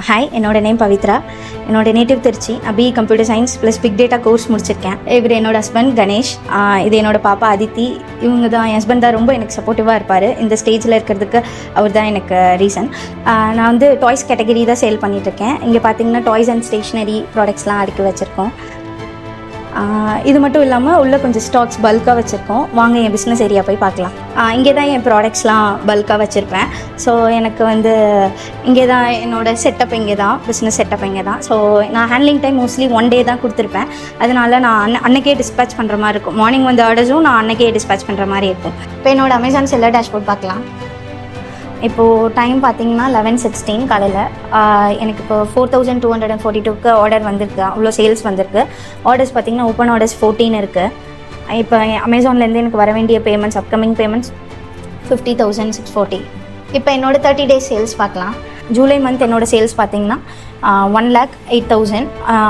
Hi, என்னோட name Pavithra. என்னோட native Tiruchi. நான் BE computer science plus big data course முடிச்சிருக்கேன். இவர் என்னோட ஹஸ்பண்ட் கணேஷ். இது என்னோட பாப்பா அதித்தி. இவங்க தான், என் ஹஸ்பண்ட் தான் ரொம்ப எனக்கு சப்போர்ட்டிவாக இருப்பார். இந்த ஸ்டேஜில் இருக்கிறதுக்கு அவர் தான் எனக்கு ரீசன். நான் வந்து டாய்ஸ் கேட்டகரி தான் சேல் பண்ணிகிட்ருக்கேன். இங்கே பார்த்தீங்கன்னா டாய்ஸ் அண்ட் ஸ்டேஷ்னரி ப்ராடக்ட்ஸ்லாம் அடுக்கி வச்சுருக்கோம். இது மட்டும் இல்லாமல் உள்ளே கொஞ்சம் ஸ்டாக்ஸ் பல்காக வச்சுருக்கோம். வாங்க என் பிஸ்னஸ் ஏரியா போய் பார்க்கலாம். இங்கே தான் என் ப்ராடக்ட்ஸ்லாம் பல்காக வச்சுருப்பேன். ஸோ எனக்கு வந்து இங்கே தான் என்னோடய செட்டப், இங்கே தான் பிஸ்னஸ் செட்டப் இங்கே தான். ஸோ நான் ஹேண்ட்லிங் டைம் மோஸ்ட்லி 1 day தான் கொடுத்துருப்பேன். அதனால நான் அன்றைக்கே டிஸ்பேச் பண்ணுற மாதிரி இருக்கும். மார்னிங் வந்து ஆர்டர்ஸும் நான் அன்றைக்கே டிஸ்பேச் பண்ணுற மாதிரி இருக்கும். இப்போ என்னோடய அமேசான் செல்லர் டேஷ்போர்ட் பார்க்கலாம். இப்போது டைம் பார்த்தீங்கன்னா 11:16 காலையில். எனக்கு இப்போ 4242க்கு ஆர்டர் வந்திருக்கு. அவ்வளோ சேல்ஸ் வந்திருக்கு. ஆர்டர்ஸ் பார்த்தீங்கன்னா ஓப்பன் ஆர்டர்ஸ் 14 இருக்குது. இப்போ அமேசான்லேருந்து எனக்கு வர வேண்டிய பேமெண்ட்ஸ், அப்கமிங் பேமெண்ட்ஸ் 50,640. இப்போ என்னோடய 30 days சேல்ஸ் பார்க்கலாம். ஜூலை மந்த் என்னோடய சேல்ஸ் பார்த்தீங்கன்னா 1,08,000.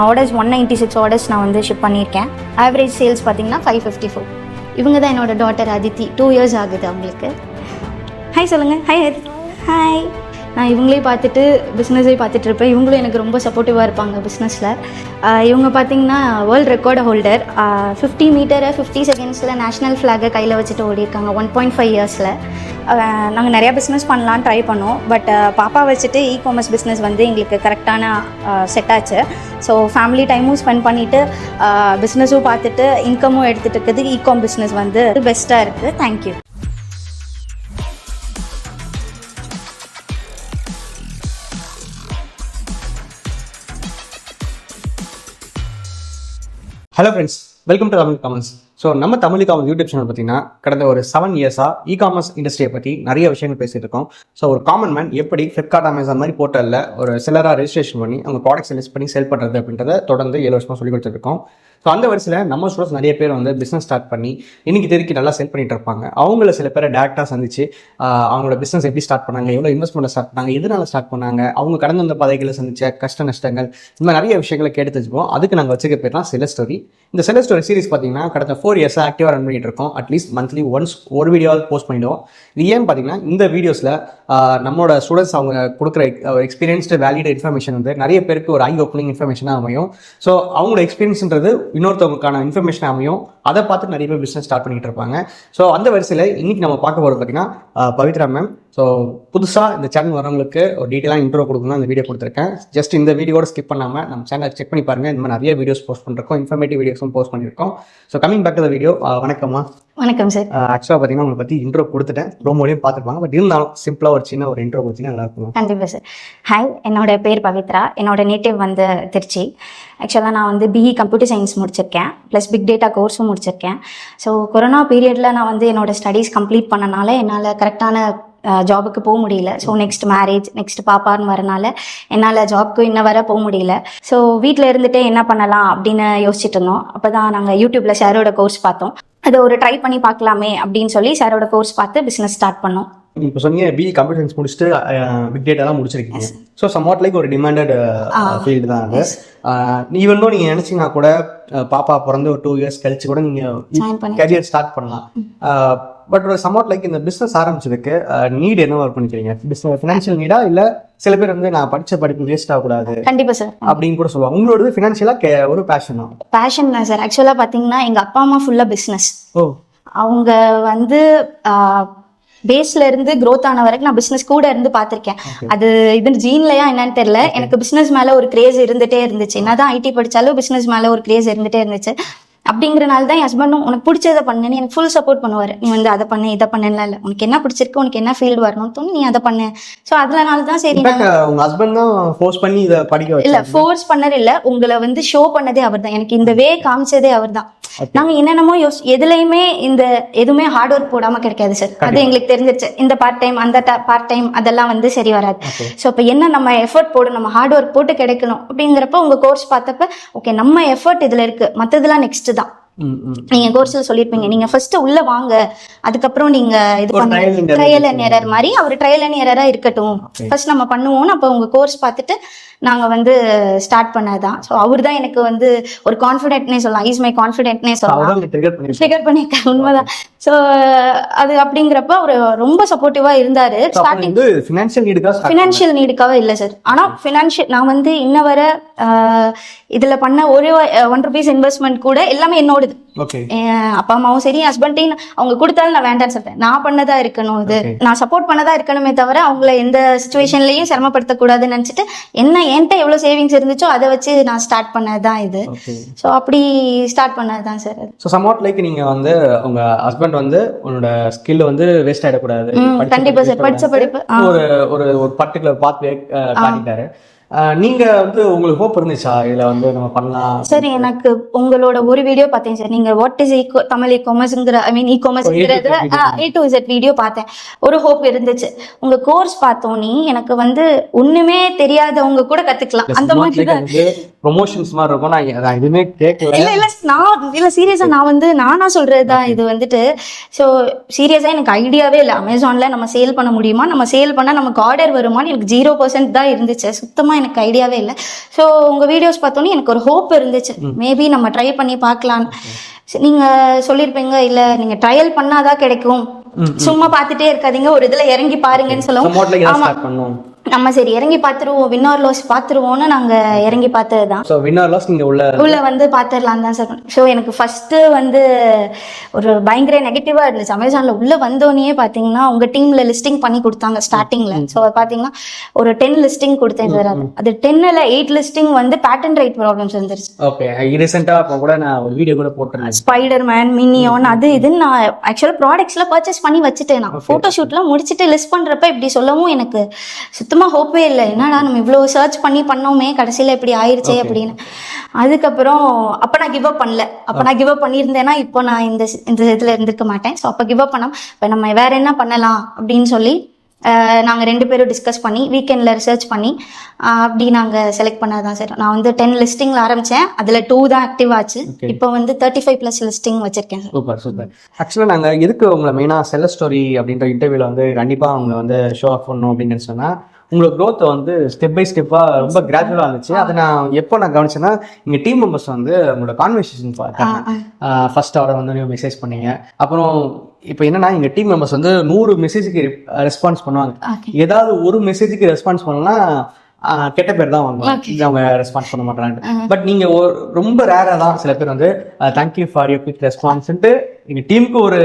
ஆர்டர்ஸ் 196 ஆர்டர்ஸ் நான் வந்து ஷிப் பண்ணியிருக்கேன். ஆவரேஜ் சேல்ஸ் பார்த்தீங்கன்னா 554. இவங்க தான் என்னோடய டாட்டர் அதித்தி. 2 years ஆகுது அவங்களுக்கு. ஹாய் சொல்லுங்கள். ஹாய் அதித்தி. ஹாய். நான் இவங்களே பார்த்துட்டு பிஸ்னஸே பார்த்துட்டு இருப்பேன். இவங்களும் எனக்கு ரொம்ப சப்போர்ட்டிவாக இருப்பாங்க பிஸ்னஸில். இவங்க பார்த்தீங்கன்னா வேர்ல்டு ரெக்கார்டு ஹோல்டர். 50 மீட்டரை 50 secondsல நேஷ்னல் ஃப்ளாகை கையில் வச்சுட்டு ஓடிருக்காங்க 1.5 yearsல. நாங்கள் நிறையா பிஸ்னஸ் பண்ணலான்னு ட்ரை பண்ணோம். பட் பாப்பா வச்சுட்டு காமர்ஸ் பிஸ்னஸ் வந்து எங்களுக்கு கரெக்டான செட் ஆச்சு. ஸோ ஃபேமிலி டைமும் ஸ்பெண்ட் பண்ணிவிட்டு பிஸ்னஸும் பார்த்துட்டு இன்கமும் எடுத்துகிட்டு இருக்கிறது காம் பிஸ்னஸ் வந்து பெஸ்ட்டாக இருக்குது. Thank you. Hello friends, welcome to Tamil commerce. So நம்ம தமிழ் காமர்ஸ் யூடியூப் சேனல் பார்த்தீங்கன்னா கடந்த ஒரு 7 yearsஆக காமர்ஸ் இண்டஸ்ட்ரியை பற்றி நிறைய விஷயங்கள் பேசிட்டு இருக்கோம். ஸோ ஒரு காமன் மேன் எப்படி ஃப்ளிப்கார்ட், அமேசான் மாதிரி போர்ட்டலில் ஒரு செல்லராக ரெஜிஸ்ட்ரேஷன் பண்ணி அவங்க ப்ராடக்ட்ஸ் லிஸ்ட் பண்ணி செல் பண்ணுறது அப்படின்றத தொடர்ந்து 7 வருஷமாக சொல்லி கொடுத்துருக்கோம். ஸோ அந்த வரிசையில் நம்ம ஸ்டூடெண்ட்ஸ் நிறைய பேர் வந்து பிஸ்னஸ் ஸ்டார்ட் பண்ணி இன்னைக்கு தேதிக்கு நல்லா செல் பண்ணிட்டு இருப்பாங்க. அவங்கள சில பேரை டேரெக்டாக சந்திச்சு அவங்களோட பிஸ்னஸ் எப்படி ஸ்டார்ட் பண்ணாங்க, எவ்வளோ இன்வெஸ்ட்மெண்ட் ஸ்டார்ட் பண்ணாங்க, எதனால ஸ்டார்ட் பண்ணாங்க, அவங்க கடந்த வந்த பாதைகளை சந்திச்ச கஷ்ட நஷ்டங்கள், இந்த மாதிரி நிறைய விஷயங்களை கேட்டு தெரிஞ்சுப்போம். அதுக்கு நாங்கள் வச்சுக்க பேர் தான் செல்லர் ஸ்டோரி. இந்த செல்லர் ஸ்டோரி சீரிஸ் பார்த்தீங்கன்னா கடந்த 4 yearsஆக ஆக்டிவாக ரன் பண்ணிட்டு இருக்கோம். அட்லீஸ்ட் மந்த்லி ஒன்ஸ் ஒரு வீடியோவாவது போஸ்ட் பண்ணிடுவோம். இது ஏன் பார்த்தீங்கன்னா இந்த வீடியோஸில் நம்மளோட ஸ்டூடெண்ட்ஸ் அவங்க கொடுக்குற எக்ஸ்பீரியன்ஸ்டு வேலிட் இன்ஃபர்மேஷன் வந்து நிறைய பேருக்கு ஒரு ஐ ஓப்பனிங் இன்ஃபர்மேஷனாக அமையும். ஸோ அவங்களோட எக்ஸ்பீரியன்ஸ்ன்றது இன்னொருத்தவங்களுக்கான இன்ஃபர்மேஷன் அமையும். அதை பார்த்து நிறைய பேர் பிஸ்னஸ் ஸ்டார்ட் பண்ணிட்டு இருப்பாங்க. ஸோ அந்த வரிசையில் இன்னைக்கு நம்ம பார்க்க போகிறது பார்த்தீங்கன்னா பவித்ரா மேம். ஸோ புதுசாக இந்த சேனல் வரவங்களுக்கு ஒரு டீட்டெயிலாக இன்ட்ரோ கொடுக்கணும் இந்த வீடியோ கொடுத்துருக்கேன். ஜஸ்ட் இந்த வீடியோட ஸ்கிப் பண்ணாமல் நம்ம சேனலை செக் பண்ணி பாருங்கள். இந்த மாதிரி நிறைய வீடியோஸ் போஸ்ட் பண்ணிருக்கோம், இன்ஃபர்மேட்டிவ் வீடியோஸும் போஸ்ட் பண்ணியிருக்கோம். So coming back to the video. வணக்கம்மா. வணக்கம் சார். ஆக்சுவலாக பார்த்தீங்கன்னா உங்களை பற்றி இன்ட்ரோ கொடுத்துட்டேன், ப்ரோமோலையும் பார்த்துருப்பாங்க. பட் இருந்தாலும் சிம்பிளாக ஒரு சின்ன ஒரு இன்ட்ரோ கொடுத்தீங்கன்னா நல்லா இருக்கும். கண்டிப்பாக சார். ஹாய், என்னோட பேர் பவித்ரா. என்னோட நேட்டிவ் வந்து திருச்சி. ஆக்சுவலாக நான் வந்து பிஇ கம்ப்யூட்டர் சயின்ஸ் முடிச்சிருக்கேன், ப்ளஸ் பிக் டேட்டா கோர்ஸும் முடிச்சிருக்கேன். ஸோ கொரோனா பீரியடில் நான் வந்து என்னோட ஸ்டடீஸ் கம்ப்ளீட் பண்ணனால என்னால் கரெக்டான ஜாபுக்கு போக முடியல. ஸோ நெக்ஸ்ட் மேரேஜ், நெக்ஸ்ட் பாப்பான்னு வரனால என்னால் ஜாப்க்கு இன்ன வர போக முடியல. ஸோ வீட்டில் இருந்துகிட்டே என்ன பண்ணலாம் அப்படின்னு யோசிச்சுட்டு இருந்தோம். அப்போ தான் நாங்கள் யூடியூப்பில் சாரோட கோர்ஸ் பார்த்தோம். அதை ஒரு ட்ரை பண்ணி பார்க்கலாமே அப்படின்னு சொல்லி சாரோட கோர்ஸ் பார்த்து பிஸ்னஸ் ஸ்டார்ட் பண்ணோம். இப்போ சொன்னீங்க பிஇ கம்ப்யூட்டர் சயின்ஸ் முடிச்சுட்டு பிக் டேட்டாலாம் முடிச்சிருக்கீங்க. ஸோ சம்வாட் லைக் ஒரு டிமாண்டட் ஃபீல்டு தான் அது. ஈவன் தோ நீங்கள் நினச்சிங்கன்னா கூட பாப்பா பிறந்து ஒரு 2 years கழிச்சு கூட நீங்கள் கரியர் ஸ்டார்ட் பண்ணலாம். பட் ஒரு சம்வாட் லைக் இந்த பிஸ்னஸ் ஆரம்பிச்சதுக்கு நீட் என்ன ஒர்க் பண்ணிக்கிறீங்க? பிஸ்னஸ் ஃபினான்ஷியல் நீடா, இல்லை சில பேர் வந்து நான் படித்த படிப்பு வேஸ்ட் ஆகக்கூடாது கண்டிப்பாக சார் அப்படின்னு கூட சொல்லுவாங்க. உங்களோட ஃபினான்ஷியலாக ஒரு பேஷன் தான்? பேஷன் தான் சார். ஆக்சுவலாக பார்த்தீங்கன்னா எங்கள் அப்பா அம்மா ஃபுல்லாக பிஸ்னஸ். அவங்க வந்து பேஸ்ல இருந்து க்ரோத் ஆன வரைக்கும் நான் பிசினஸ் கூட இருந்து பார்த்திருக்கேன். அது இது ஜீன்லயா என்னன்னு தெரியல, எனக்கு பிசினஸ் மேல ஒரு கிரேஸ் இருந்துட்டே இருந்துச்சு. என்னதான் ஐடி படிச்சாலும் பிசினஸ் மேல ஒரு கிரேஸ் இருந்துட்டே இருந்துச்சு. அப்படிங்கிறனால தான் என் ஹஸ்பண்டும் உனக்கு பிடிச்சதை பண்ணுன்னு எனக்கு ஃபுல் சப்போர்ட் பண்ணுவார். நீ வந்து அதை பண்ணு, இதை பண்ணலாம் இல்லை, உனக்கு என்ன பிடிச்சிருக்கு, உனக்கு என்ன ஃபீல்டு வரணும் தோணும், நீ அதை பண்ணு. ஸோ அதனால தான் சரி. உங்க ஹஸ்பண்ட் தான் ஃபோர்ஸ் பண்ணி இதை படிக்க இல்லை, ஃபோர்ஸ் பண்ணது இல்லை, உங்களை வந்து ஷோ பண்ணதே அவர் தான். எனக்கு இந்த வே காமிச்சதே அவர் தான். நாங்க என்னென்னமோ எதுலையுமே இந்த எதுவுமே ஹார்ட் ஒர்க் போடாம கிடைக்காது சார். அது எங்களுக்கு தெரிஞ்சிருச்சு. இந்த பார்ட் டைம், அந்த பார்ட் டைம் அதெல்லாம் வந்து சரி வராது. ஸோ இப்போ என்ன நம்ம எஃபர்ட் போடணும், நம்ம ஹார்ட் ஒர்க் போட்டு கிடைக்கணும் அப்படிங்கிறப்ப உங்க கோர்ஸ் பார்த்தப்ப ஓகே நம்ம எஃபர்ட் இதுல இருக்கு, மற்றதெல்லாம் நெக்ஸ்ட் தான். நீங்க கோர்ஸ்ல சொல்லிருப்பீங்க, நீங்க ஃபர்ஸ்ட் உள்ள வாங்க, அதுக்கப்புறம் நீங்க இது பண்ணி ட்ரையல் அண்ட் எரர் மாதிரி. அவர் ட்ரையல் அண்ட் எரரா இருக்கட்டும், ஃபர்ஸ்ட் நம்ம பண்ணுவோம். அப்ப உங்க கோர்ஸ் பார்த்துட்டு நாங்க வந்து ஸ்டார்ட் பண்ணதான். ஸோ அவர் தான் எனக்கு வந்து ஒரு கான்ஃபிடென்ட்னே சொல்லலாம், இஸ் மை கான்ஃபிடென்ட்னே சொல்லலாம், ட்ரிகர் பண்ணிருக்காரு. உண்மைதான். ஸோ அது அப்படிங்கிறப்ப அவர் ரொம்ப சப்போர்ட்டிவா இருந்தாரு. ஸ்டார்டிங் ஃபினான்ஷியல் நீடுக்காக இல்லை சார். ஆனா ஃபினான்ஷியல் நான் வந்து இன்ன வர இதுல பண்ண ஒரு ₹1 இன்வெஸ்ட்மெண்ட் கூட எல்லாமே என்னோடது. அப்பா அம்மாவும் சரி, ஹஸ்பண்டையும் அவங்க கொடுத்தாலும் நான் வேண்டாம்னு சொல்லிட்டேன். நான் பண்ணதா இருக்கணும், இது நான் சப்போர்ட் பண்ணதா இருக்கணுமே தவிர அவங்கள எந்த சுச்சுவேஷன்லயும் சிரமப்படுத்த கூடாதுன்னு நினைச்சிட்டு என்ன என்கிட்ட எவ்வளவு சேவிங்ஸ் இருந்துச்சோ அதை வச்சு நான் ஸ்டார்ட் பண்ணதுதான் இது. ஸோ அப்படி ஸ்டார்ட் பண்ணதுதான் சார். ஸோ சம்வாட் லைக் நீங்க வந்து உங்க ஹஸ்பண்ட் வந்து உன்னோட ஸ்கில் வந்து வேஸ்ட் ஆயிடக்கூடாது. கண்டிப்பா சார். படிச்ச படிப்பு ஒரு பர்டிகுலர் பாத்வே காட்டிட்டாரு. நீங்க வந்து உங்களுக்கு ஹோப் இருந்துச்சா இதுல வந்து நம்ம பண்ணலாம்? சார் எனக்கு உங்களோட ஒரு வீடியோ பார்த்தேன் சார். நீங்க வாட் இஸ் தமிழ் இ-காமர்ஸ்ங்கிற இ-காமர்ஸ்ங்கிறது A to Z வீடியோ பார்த்தேன். ஒரு ஹோப் இருந்துச்சு. உங்க கோர்ஸ் பார்த்தோன்னே எனக்கு வந்து ஒண்ணுமே தெரியாதவங்க கூட கத்துக்கலாம் அந்த மாதிரி தான். ப்ரொமோஷன்ஸ் மாதிரி இருக்கும். நான் எதுவுமே கேட்கல. இல்ல சீரியஸா நான் வந்து நானா சொல்றதுதான் இது வந்துட்டு. ஸோ சீரியஸா எனக்கு ஐடியாவே இல்லை. அமேசான்ல நம்ம சேல் பண்ண முடியுமா, நம்ம சேல் பண்ணா நமக்கு ஆர்டர் வருமானு எனக்கு 0% தான் இருந்துச்சு. சுத்தமா எனக்கு ஐடியாவே இல்லை. ஸோ உங்க வீடியோஸ் பார்த்தோன்னே எனக்கு ஒரு ஹோப் இருந்துச்சு, மேபி நம்ம ட்ரை பண்ணி பார்க்கலாம். நீங்க சொல்லியிருப்பீங்க, இல்ல நீங்க ட்ரையல் பண்ணாதான் கிடைக்கும், சும்மா பார்த்துட்டே இருக்காதீங்க, ஒரு இதுல இறங்கி பாருங்கன்னு சொல்லுவோம். ஆமா, நம்ம சரி இறங்கி பார்த்துருவோம், வின் ஆர் லாஸ் பார்த்துருவோம்னு நாங்க இறங்கி பார்த்ததுதான். ஸோ வின் ஆர் லாஸ் நீங்க உள்ள வந்து பார்த்துடலாம் தான் சார். ஸோ எனக்கு ஃபர்ஸ்ட் வந்து ஒரு பயங்கர நெகட்டிவா இருந்துச்சு. அமேசான்ல உள்ள வந்தோடனே பாத்தீங்கன்னா உங்க டீம்ல லிஸ்டிங் பண்ணி கொடுத்தாங்க ஸ்டார்டிங்ல. ஸோ பாத்தீங்கன்னா ஒரு 10 லிஸ்டிங் கொடுத்தேன் சார். அது 10ல 8 லிஸ்டிங் வந்து பேட்டன் ரைட் ப்ராப்ளம்ஸ் வந்துருச்சு. ஓகே, ரீசெண்டா அப்ப கூட நான் ஒரு வீடியோ கூட போட்டேன், ஸ்பைடர் மேன், மினியான், அது இதுன்னு நான் ஆக்சுவலா ப்ராடக்ட்ஸ்ல பர்ச்சேஸ் பண்ணி வச்சுட்டேன். நான் போட்டோ ஷூட்லாம் முடிச்சுட்டு லிஸ்ட் பண்றப்ப இப்படி சொல்லவும் எனக்கு சுத்தமா ஹோப்பே இல்லை. என்னடா நம்ம இவ்வளவு சர்ச் பண்ணி பண்ணோமே, கடைசியில இப்படி ஆயிடுச்சே அப்படின்னு. அதுக்கப்புறம் அப்ப நான் கிவ் அப் பண்ணல. அப்ப நான் கிவ் அப் பண்ணியிருந்தேன்னா இப்போ நான் இந்த இதுல இருந்திருக்க மாட்டேன். ஸோ அப்ப கிவ் அப் பண்ணாம இப்ப நம்ம வேற என்ன பண்ணலாம் அப்படின்னு சொல்லி நாங்க 2 பேரும் டிஸ்கஸ் பண்ணி வீக்கெண்ட்ல ரிசர்ச் பண்ணி அப்படி நாங்க செலக்ட் பண்ணதான் சார். நான் வந்து 10 லிஸ்டிங்ல ஆரம்பிச்சேன், அதுல 2 தான் ஆக்டிவ் ஆச்சு. இப்போ வந்து 35+ லிஸ்டிங் வச்சிருக்கேன் சார். Super super. ஆக்சுவலா நாங்க எதுக்கு உங்களை மெயினா செல்லர் ஸ்டோரி அப்படின்ற இன்டர்வியூல வந்து கண்டிப்பா அவங்க வந்து ஷோ ஆஃப் பண்ணணும் அப்படின்னு சொன்னா, உங்களோட க்ரோத் வந்து ஸ்டெப் பை ஸ்டெப்பா ரொம்ப கிராஜுவலா இருந்துச்சு. அதை நான் எப்போ நான் கவனிச்சேன்னா, எங்க டீம் மெம்பர்ஸ் வந்து உங்களோட கான்வர்சேஷன் ஃபர்ஸ்ட் அவரை வந்து நீங்க மெசேஜ் பண்ணீங்க. அப்புறம் இப்போ என்னன்னா, எங்க டீம் மெம்பர்ஸ் வந்து 100 மெசேஜுக்கு ரெஸ்பான்ஸ் பண்ணுவாங்க. ஏதாவது ஒரு மெசேஜுக்கு ரெஸ்பான்ஸ் பண்ணலாம் கெட்ட பேர் தான் அவங்க ரெஸ்பான்ஸ் பண்ண மாட்டாங்க. பட் நீங்க ரொம்ப ரேரா தான் சில பேர் வந்து தேங்க்யூ ஃபார் யூர் குவிக் ரெஸ்பான்ஸ்ன்ட்டு எங்க டீமுக்கு ஒரு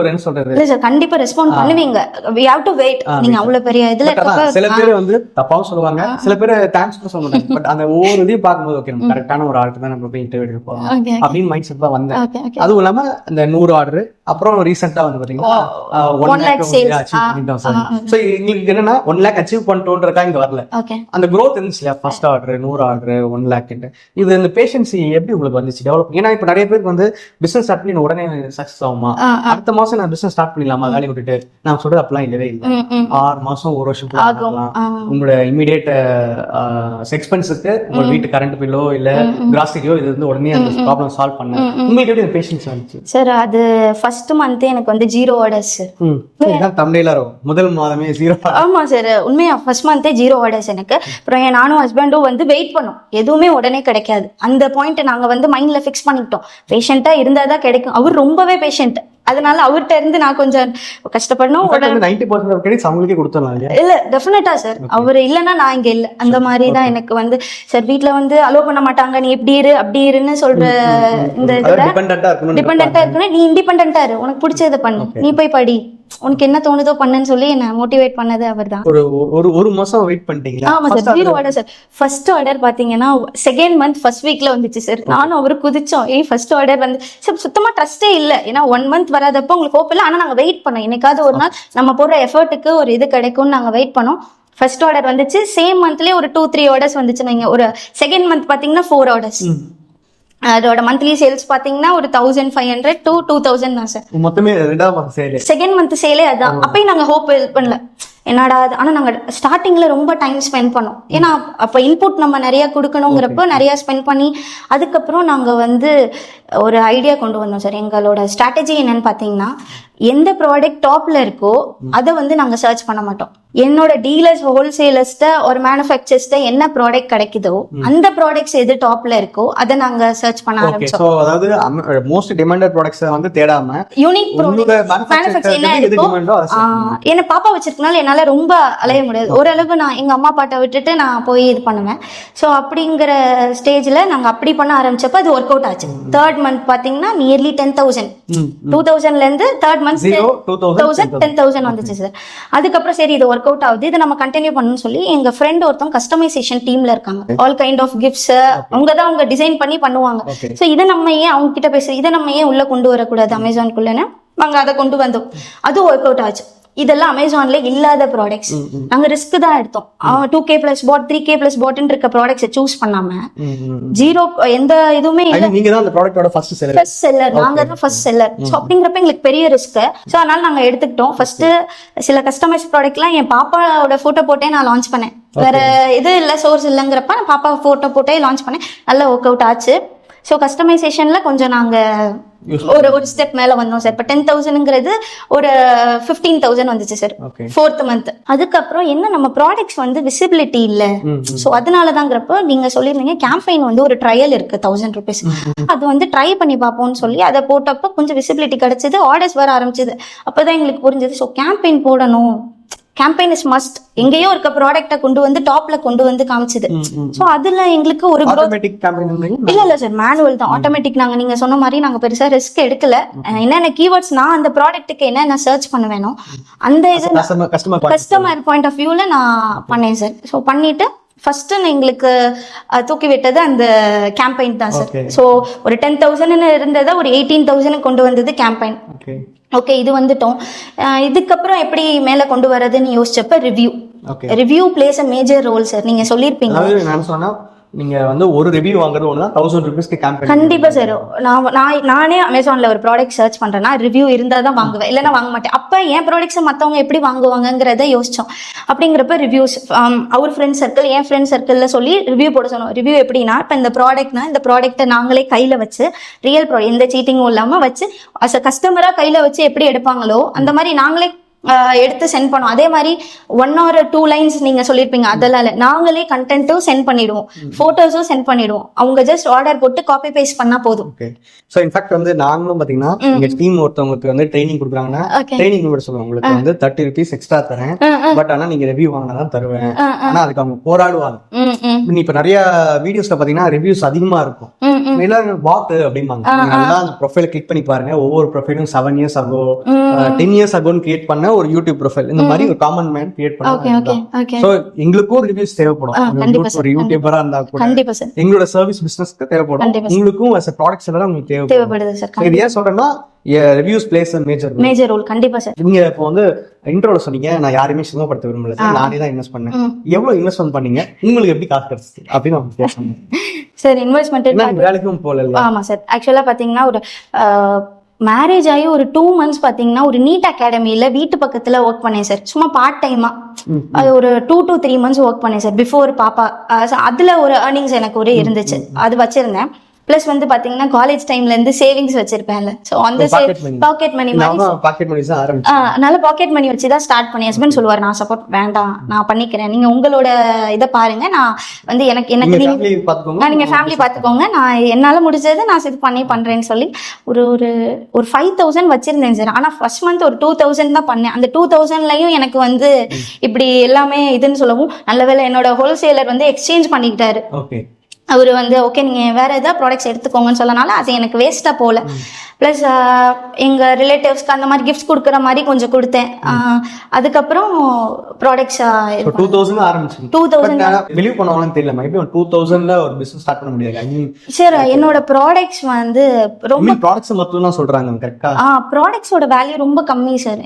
என்ன சொல்றது, இல்ல சார் கண்டிப்பா ரெஸ்பாண்ட் பண்ணுவீங்க. we have to wait. நீங்க அவ்வளவு பெரிய இதுல சில பேர் வந்து தப்பாவும் சொல்லுவாங்க, சில பேர் தேங்க்ஸ் கூட சொல்ல மாட்டாங்க. பட் அந்த ஒவ்வொரு இதையும் பார்க்கும்போது ஓகே நம்ம கரெக்டான ஒரு ஆர்டர் தான் நம்ம போய் இன்டர்வியூ போறோம் அப்படின்னு மைண்ட் செட் தான் வந்தேன். அதுவும் இல்லாம இந்த 100 ஆர்டர் அப்புறம் ரீசெண்டா வந்து பாத்தீங்கன்னா 1 lakh சேல்ஸ் அச்சீவ் பண்ணிட்டோம் சார். சோ எங்களுக்கு என்னன்னா 1 lakh அச்சீவ் பண்ணிட்டோம்ன்றதுக்காக இங்க வரல. அந்த growth இருந்துச்சு, ஃபர்ஸ்ட் ஆர்டர் 100 ஆர்டர் 1 lakh. இது இந்த பேஷன்சி எப்படி உங்களுக்கு வந்துச்சு டெவலப்? ஏன்னா இப்ப நிறைய பேருக்கு வந்து பிசினஸ் ஸ்டார்ட் பண்ணி உடனே சக்சஸ் ஆகுமா, அடுத்த மாசம் நான் பிசினஸ் ஸ்டார்ட் பண்ணிடலாமா வேலையை விட்டுட்டு, நான் சொல்றது அப்பெல்லாம் இல்லவே இல்லை. 6 மாசம் 1 வருஷம் உங்களோட இமீடியட் எக்ஸ்பென்ஸுக்கு உங்க வீட்டு கரண்ட் பில்லோ இல்ல கிராசரியோ இது வந்து உடனே அந்த ப்ராப்ளம் சால்வ் பண்ண உங்களுக்கு பேஷன்ஸ் வந்துச்சு சார். அது ஃபர்ஸ்ட் மந்த் எனக்கு வந்து 0 ஆர்டர்ஸ். தமிழ்ல முதல் மாதமே 0. ஆமா சார், உண்மையா ஃபர்ஸ்ட் மந்தே 0 ஆர்டர்ஸ் எனக்கு. அப்புறம் நானும் ஹஸ்பண்டும் வந்து வெயிட் பண்ணோம், எதுவுமே உடனே கிடைக்காது. அந்த பாயிண்ட் நாங்க வந்து மைண்ட்ல ஃபிக்ஸ் பண்ணிட்டோம், பேஷண்டா இருந்தாதான் கிடைக்கும். அவர் ரொம்பவே பேஷண்ட், அதனால அவர்கிட்ட இருந்து நான் கொஞ்சம் கஷ்டப்படணும். 90% கிரெடிட்ஸ் அவங்களுக்கே கொடுத்துடலாம் இல்ல டெஃபினட்டா சார். அவர் இல்லைன்னா நான் இங்க இல்ல, அந்த மாதிரி தான் எனக்கு வந்து சார் வீட்டுல வந்து அலோ பண்ண மாட்டாங்க, நீ எப்படி இரு அப்படி இருன்னு சொல்ற இந்த இதுல டிபெண்டா இருக்கணும். நீ இண்டிபெண்டா இரு, உனக்கு பிடிச்சதை பண்ணு, நீ போய் படி, உனக்கு என்ன தோணுதோ பண்ணுன்னு சொல்லி என்ன மோட்டிவேட் பண்ணது அவர் தான். ஒரு மாசம் வெயிட் பண்ணிட்டீங்களா? ஆமா sir, 0 order sir. First order பாத்தீங்கன்னா செகண்ட் மந்த் ஃபர்ஸ்ட் வீக்ல வந்துச்சு சார். நானும் அவரு குதிச்சோம், ஃபர்ஸ்ட் ஆர்டர் வந்து சார் சுத்தமா ட்ரஸ்டே இல்ல. ஏன்னா 1 month வராதப்ப உங்களுக்கு ஹோப் இல்லை. ஆனா நாங்க வெயிட் பண்ணோம், என்னைக்காவது ஒரு நாள் நம்ம போடுற எஃபர்ட்டுக்கு ஒரு இது கிடைக்கும்னு நாங்க வெயிட் பண்ணோம். ஃபர்ஸ்ட் ஆர்டர் வந்துச்சு, சேம் மந்த்லயே ஒரு 2-3 ஆர்டர்ஸ் வந்துச்சு. நீங்க ஒரு செகண்ட் மந்த் பாத்தீங்கன்னா 4 ஆர்டர்ஸ். அதோட மந்த்லி சேல்ஸ் பாத்தீங்கன்னா ஒரு 1500 to 2000 தான் சார். மொத்தமே ரெண்டாவது மந்த் சேல், செகண்ட் மந்த் சேலே அதான். அப்பயும் நாங்க ஹோப் பண்ணல, என்னடா. ஆனா நாங்க ஸ்டார்டிங்ல ரொம்ப டைம் ஸ்பெண்ட் பண்ணோம். ஏன்னா அப்ப இன்புட் நம்ம நிறைய கொடுக்கணுங்கிறப்ப நிறைய ஸ்பெண்ட் பண்ணி அதுக்கப்புறம் நாங்க வந்து ஒரு ஐடியா கொண்டு வந்தோம் சார். எங்களோட ஸ்ட்ராட்டஜி என்னன்னு பார்த்தீங்கன்னா, எந்த ப்ராடக்ட் டாப்ல இருக்கோ அதை வந்து நாங்கள் சர்ச் பண்ண மாட்டோம். என்னோட டீலர்ஸ், ஹோல்சேலர்ஸ்ட ஒரு மேனுஃபேக்சர்ஸ்ட என்ன ப்ராடக்ட் கிடைக்குதோ அந்த ப்ராடக்ட்ஸ் எது டாப்ல இருக்கோ அதை நாங்க சர்ச் பண்ண ஆரம்பிச்சோம். சோ அதாவது மோஸ்ட் டிமாண்டட் ப்ராடக்ட்ஸ் வந்து தேடாம யூனிக் மேனுஃபேக்சர் என்ன இருக்கோ. என்ன பாப்பா வச்சிருக்கனால என்னால ரொம்ப அலைய முடியாது. ஓரளவு நான் எங்க அம்மா பாட்டை விட்டுட்டு நான் போய் இது பண்ணுவேன். ஸோ அப்படிங்கிற ஸ்டேஜ்ல நாங்க அப்படி பண்ண ஆரம்பிச்சப்ப அது ஒர்க் அவுட் ஆச்சு. தேர்ட் மந்த் பாத்தீங்கன்னா நியர்லி 10,000, 2000ல இருந்து தேர்ட் மந்த் 10,000 வந்துச்சு சார். அதுக்கப்புறம் சரி இது ஒர்க் அவுட் ஆகுது, இதை நம்ம கண்டினியூ பண்ணணும்னு சொல்லி எங்க ஃப்ரெண்ட் ஒருத்தவங்க கஸ்டமைசேஷன் டீம்ல இருக்காங்க. ஆல் கைண்ட் ஆஃப் கிஃப்ட்ஸ் அவங்க டிசைன் பண்ணி பண்ணுவாங்க. ஸோ இதை நம்ம ஏன் அவங்க கிட்ட பேச, இதை நம்ம ஏன் உள்ள கொண்டு வரக்கூடாது அமேசான்குள்ளன்னு நாங்க அதை கொண்டு வந்தோம். அது ஒர்க் அவுட் ஆச்சு. இதெல்லாம் அமேசான்ல இல்லாத ப்ராடக்ட்ஸ். நாங்க ரிஸ்க் தான் எடுத்தோம். 2K plus bot 3K plus bot இருக்க ப்ராடக்ட்ஸ் சூஸ் பண்ணாம ஜீரோ எந்த இதுவுமே இல்ல. நீங்க தான் அந்த ப்ராடக்ட்டோட ஃபர்ஸ்ட் செல்லர். நாங்க தான் ஃபர்ஸ்ட் செல்லர். சோ அப்படிங்கறப்ப எங்களுக்கு பெரிய ரிஸ்க். சோ அதனால நாங்க எடுத்துக்கிட்டோம். ஃபர்ஸ்ட் சில கஸ்டமைஸ் ப்ராடக்ட்லாம் என் பாப்பாவோட போட்டோ போட்டே நான் லான்ச் பண்ணேன். வேற இது இல்ல, சோர்ஸ் இல்லங்கிறப்ப நான் பாப்பா போட்டோ போட்டே லான்ச் பண்ணேன். நல்லா ஒர்க் அவுட் ஆச்சு. ஸோ கஸ்டமைசேஷன்ல கொஞ்சம் நாங்க ஒரு ஸ்டெப் மேல வந்தோம் சார். இப்போ 10,000ங்கிறது ஒரு 15,000 வந்துச்சு சார் 4th மந்த். அதுக்கப்புறம் என்ன, நம்ம ப்ராடக்ட்ஸ் வந்து விசிபிலிட்டி இல்ல. ஸோ அதனாலதாங்கிறப்ப நீங்க சொல்லியிருந்தீங்க கேம்பெயின் வந்து ஒரு ட்ரையல் இருக்கு 1000 rupees. அது வந்து ட்ரை பண்ணி பார்ப்போம்னு சொல்லி அதை போட்டப்ப கொஞ்சம் விசிபிலிட்டி கிடைச்சது, ஆர்டர்ஸ் வர ஆரம்பிச்சது. அப்பதான் எங்களுக்கு புரிஞ்சது ஸோ கேம்பெயின் போடணும், கேம்பெயின் இஸ் மஸ்ட். எங்கேயோ இருக்க ப்ராடக்ட்டை கொண்டு வந்து டாப்ல கொண்டு வந்து காமிச்சது. சோ அதுல எங்களுக்கு ஒரு ஆட்டோமேட்டிக் கேம்பெயின் இல்ல சார், மேனுவல் தான். ஆட்டோமேட்டிக் நாங்க நீங்க சொன்ன மாதிரி நாங்க பெருசா ரிஸ்க் எடுக்கல. என்னென்ன கீவேர்ட்ஸ் நான் அந்த ப்ராடக்ட்டுக்கு என்ன சர்ச் பண்ண வேணும் அந்த இது கஸ்டமர் பாயிண்ட் ஆஃப் வியூல நான் பண்ணேன் சார். ஸோ பண்ணிட்டு ஃபர்ஸ்ட் எங்களுக்கு தூக்கி விட்டது அந்த கேம்பெயின் தான் சார். ஸோ ஒரு 10,000 இருந்ததை ஒரு 18,000 கொண்டு வந்தது கேம்பெயின். ஓகே, இது வந்துட்டோம். இதுக்கப்புறம் எப்படி மேல கொண்டு வரதுன்னு யோசிச்சப்ப review plays a major role sir. நீங்க சொல்லிருப்பீங்க நீங்க வந்து ஒரு ரிவ்யூ வாங்குறது ஒண்ணு 1000 rupeesக்கு கேம்பெயின். கண்டிப்பா சார். நானே அமேசான்ல ஒரு ப்ராடக்ட் சர்ச் பண்றேன்னா ரிவ்யூ இருந்தா தான் வாங்குவேன், இல்லைன்னா வாங்க மாட்டேன். அப்ப என் ப்ராடக்ட்ஸை மத்தவங்க எப்படி வாங்குவாங்கிறத யோசிச்சோம். அப்படிங்கிறப்ப ரிவ்யூஸ் அவர் ஃப்ரெண்ட் சர்க்கிள், என் ஃப்ரெண்ட் சர்க்கிள்ல சொல்லி ரிவ்யூ போட சொன்னோம். ரிவ்யூ எப்படின்னா, இப்ப இந்த ப்ராடக்ட்டை நாங்களே கையில வச்சு ரியல் ப்ராடக்ட் எந்த சீட்டிங்கும் இல்லாம வச்சு அஸ் அ கஸ்டமரா கையில வச்சு எப்படி எடுப்பாங்களோ அந்த மாதிரி நாங்களே எடுத்து சென்ட் பண்ணோம். அதே மாதிரி 1 or 2 lines நீங்க சொல்லிருப்பீங்க, அதெல்லாம் நாங்களே கண்டென்ட்டும் சென்ட் பண்ணிடுவோம், போட்டோஸும் சென்ட் பண்ணிடுவோம். அவங்க ஜஸ்ட் ஆர்டர் போட்டு காப்பி பேஸ்ட் பண்ணா போதும். சோ இன்ஃபேக்ட் வந்து நாங்களும் பாத்தீங்கன்னா எங்க டீம் ஒருத்தவங்களுக்கு வந்து ட்ரைனிங் கொடுக்குறாங்கன்னா ட்ரைனிங் கூட சொல்லுவாங்க, உங்களுக்கு வந்து 30 rupees எக்ஸ்ட்ரா தரேன், பட் ஆனா நீங்க ரிவ்யூ வாங்கினாதான் தருவேன். ஆனா அதுக்கு அவங்க போராடுவாங்க. இப்ப நிறைய வீடியோஸ்ல பாத்தீங்கன்னா ரிவ்யூஸ் அதிகமா இருக்கும். வாட் அப்படிம்பாங்க. அந்த ப்ரொஃபைல் கிளிக் பண்ணி பாருங்க, ஒவ்வொரு ப்ரொஃபைலும் 7 years ago 10 years ago create பண்ண ஒரு யூடியூப் ப்ரொஃபைல், இந்த மாதிரி ஒரு காமன் மேன் கிரியேட் பண்ணுவாங்க. சோ எங்களுக்கும் ரிவ்யூஸ் தேவைப்படும். ஒரு யூடியூபரா இருந்தா கூட எங்களோட சர்வீஸ் பிசினஸ்க்கு தேவைப்படும். உங்களுக்கும் as a product seller உங்களுக்கு தேவைப்படுது சார். இது ஏன் சொல்றேன்னா reviews plays a major role. கண்டிப்பா சார். நீங்க இப்போ வந்து இன்ட்ரோல சொன்னீங்க, நான் யாரையுமே சிரமப்படுத்த விரும்பல சார், நானே தான் இன்வெஸ்ட் பண்ணேன். எவ்வளவு இன்வெஸ்ட்மென்ட் பண்ணீங்க, உங்களுக்கு எப்படி காசு கிடைச்சது அப்படின்னு அவங்க கேட்பாங்க சார். இன்வெஸ்ட்மெண்ட் வேலைக்கும் போல. ஆமா சார். ஆக்சுவலா பாத்தீங்கன்னா ஒரு மேரேஜ் ஆகி ஒரு 2 months பாத்தீங்கன்னா ஒரு நீட் அகாடமியில வீட்டு பக்கத்துல ஒர்க் பண்ணேன் சார். சும்மா பார்ட் டைமா அது ஒரு 2 to 3 months ஒர்க் பண்ணேன் சார். பிஃபோர் பாப்பா. அதுல ஒரு ஏர்னிங்ஸ் எனக்கு ஒரு இருந்துச்சு, அது வச்சிருந்தேன். பிளஸ் வந்து பாத்தீங்கன்னா காலேஜ் டைம்ல இருந்து சேவிங்ஸ் வச்சிருப்பேன்ல, சோ அந்த பாக்கெட் மணி அதனால பாக்கெட் மணி வச்சுதான் ஸ்டார்ட் பண்ணி. ஹஸ்பண்ட் சொல்லுவார், நான் சப்போர்ட் வேண்டாம், நான் பண்ணிக்கிறேன், நீங்க உங்களோட இதை பாருங்க, நான் வந்து எனக்கு நீங்க ஃபேமிலி பாத்துக்கோங்க, நான் என்னால முடிஞ்சது நான் இது பண்றேன்னு சொல்லி ஒரு 5,000 வச்சிருந்தேன் சார். ஆனா ஃபர்ஸ்ட் மந்த் ஒரு 2,000 தான் பண்ணேன். அந்த 2,000லயும் எனக்கு வந்து இப்படி எல்லாமே இதுன்னு சொல்லவும் நல்ல வேளை என்னோட ஹோல்சேலர் வந்து எக்ஸ்சேஞ்ச் பண்ணிக்கிட்டாரு. அவரு வந்து ஓகே நீங்க வேற ஏதாவது ப்ராடக்ட்ஸ் எடுத்துக்கோங்கன்னு சொல்லனால அது எனக்கு வேஸ்டா போல. பிளஸ் எங்க ரிலேட்டிவ்ஸ்க்கு அந்த மாதிரி கிஃப்ட்ஸ் கொடுக்குற மாதிரி கொஞ்சம் கொடுத்தேன். அதுக்கப்புறம் ப்ராடக்ட்ஸ் 2000 ஆரம்பிச்சேன். 2000 பிலீவ் பண்ணுவாங்கன்னு தெரியல, மேபி 2000ல ஒரு பிசினஸ் ஸ்டார்ட் பண்ண முடியாது சார். என்னோட ப்ராடக்ட்ஸ் வந்து ரொம்ப ப்ராடக்ட்ஸ் மட்டும் தான் சொல்றாங்க கரெக்ட்டா? ப்ராடக்ட்ஸோட வேல்யூ ரொம்ப கம்மி சார்.